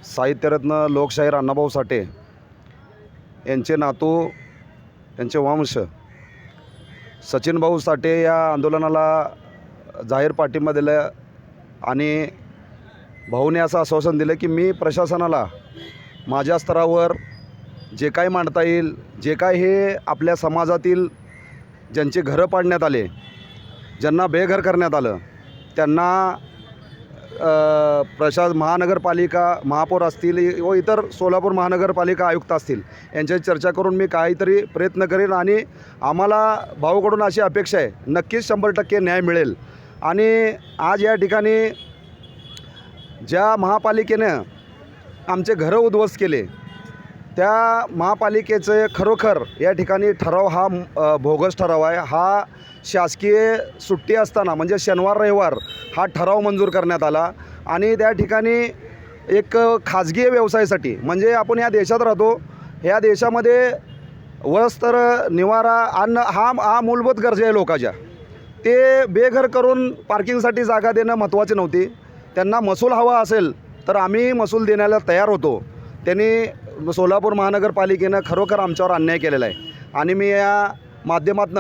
साहित्यरत्न लोकशाहीर अण्णाभाऊ साठे यांचे नातू, यांचे वंश सचिनभाऊ साठे या आंदोलनाला जाहीर पाठिंबा दिला आणि भाऊने असं आश्वासन दिलं की मी प्रशासनाला माझ्या स्तरावर जे काही मांडता येईल, जे काय हे आपल्या समाजातील ज्यांचे घरं पाडण्यात आले, ज्यांना बेघर करण्यात आलं, त्यांना महानगरपालिका महापौर असतील व इतर सोलापूर महानगरपालिका आयुक्त असतील यांच्याशी चर्चा करून मी काहीतरी प्रयत्न करेन आणि आम्हाला भाऊकडून अशी अपेक्षा आहे, नक्कीच 100% न्याय मिळेल। आणि आज या ठिकाणी ज्या महापालिकेनं आमचे घरं उद्ध्वस्त केले त्या महापालिकेचे खरोखर या ठिकाणी ठराव हा बोगस ठराव आहे। हा शासकीय सुट्टी असताना म्हणजे शनिवार रविवार हा ठराव मंजूर करण्यात आला आणि त्या ठिकाणी एक खाजगी व्यवसायासाठी, म्हणजे आपण या देशात राहतो, या देशामध्ये वस्त्र, निवारा, अन्न हा मूलभूत गरजा आहे लोकांच्या, ते बेघर करून पार्किंगसाठी जागा देणं महत्त्वाचे नव्हती। त्यांना महसूल हवा असेल तर आम्ही महसूल देण्याला तयार होतो। त्यांनी सोलापूर महानगरपालिकेनं खरोखर आमच्यावर अन्याय केलेला आहे आणि मी या माध्यमातून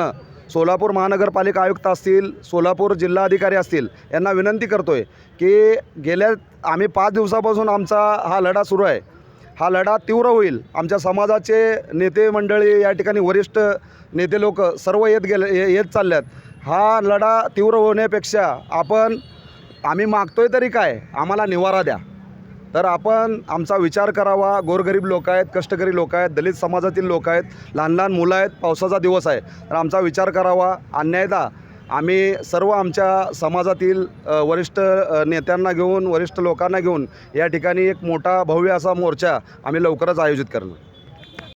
सोलापूर महानगरपालिका आयुक्त असतील, सोलापूर जिल्हाधिकारी असतील यांना विनंती करतो आहे की आम्ही 5 दिवसापासून आमचा हा लढा सुरू आहे, हा लढा तीव्र होईल। आमच्या समाजाचे नेते मंडळी, या ठिकाणी वरिष्ठ नेते लोक सर्व येत चालल्यात। हा लढा तीव्र होण्यापेक्षा आम्ही मागतोय तरी काय, आम्हाला निवारा द्या। तर आपण आमचा विचार करावा। गोरगरीब लोक आहेत, कष्टकरी लोक आहेत, दलित समाजातील लोक आहेत, लहान लहान मुलं आहेत, पावसाचा दिवस आहे, तर आमचा विचार करावा। अन्यायदा आम्ही सर्व आमच्या समाजातील वरिष्ठ नेत्यांना घेऊन, वरिष्ठ लोकांना घेऊन या ठिकाणी एक मोठा भव्य असा मोर्चा आम्ही लवकरच आयोजित करणार।